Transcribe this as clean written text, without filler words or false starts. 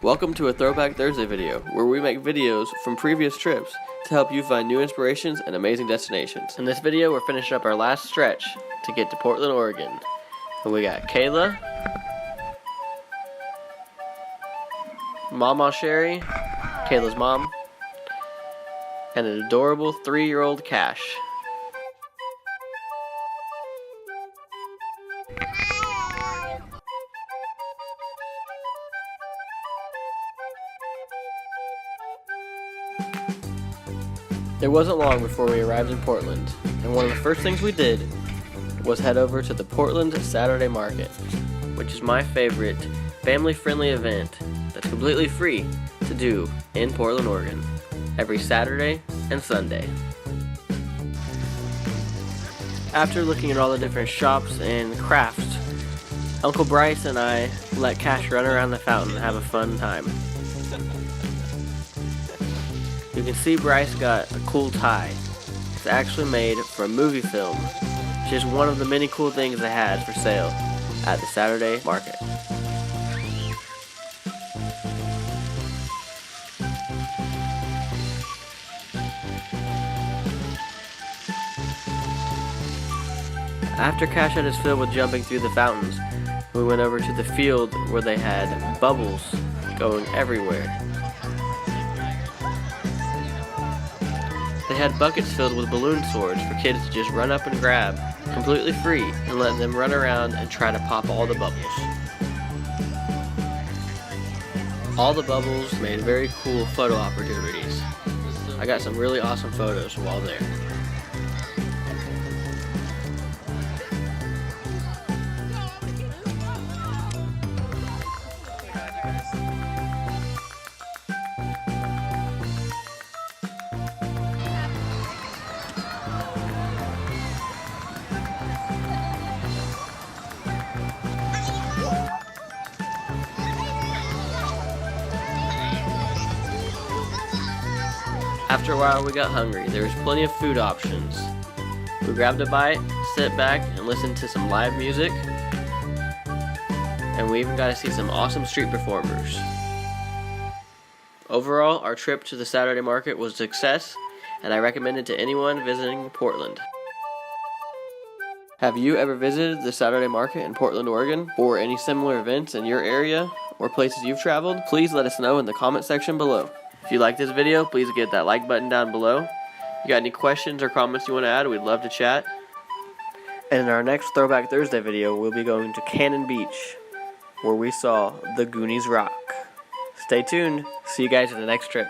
Welcome to a Throwback Thursday video, where we make videos from previous trips to help you find new inspirations and amazing destinations. In this video, we're finishing up our last stretch to get to Portland, Oregon. And we got Kayla, Mama Sherry, Kayla's mom, and an adorable 3-year-old Cash. It wasn't long before we arrived in Portland, and one of the first things we did was head over to the Portland Saturday Market, which is my favorite family-friendly event that's completely free to do in Portland, Oregon, every Saturday and Sunday. After looking at all the different shops and crafts, Uncle Bryce and I let Cash run around the fountain and have a fun time. You can see Bryce got a cool tie. It's actually made for a movie film. It's just one of the many cool things they had for sale at the Saturday Market. After Cash had his fill with jumping through the fountains, we went over to the field where they had bubbles going everywhere. They had buckets filled with balloon swords for kids to just run up and grab, completely free, and let them run around and try to pop all the bubbles. All the bubbles made very cool photo opportunities. I got some really awesome photos while there. After a while we got hungry. There was plenty of food options. We grabbed a bite, sit back, and listened to some live music. And we even got to see some awesome street performers. Overall, our trip to the Saturday Market was a success, and I recommend it to anyone visiting Portland. Have you ever visited the Saturday Market in Portland, Oregon, or any similar events in your area or places you've traveled? Please let us know in the comment section below. If you like this video, please get that like button down below. If you got any questions or comments you want to add, we'd love to chat. And in our next Throwback Thursday video, we'll be going to Canon Beach, where we saw the Goonies rock. Stay tuned. See you guys in the next trip.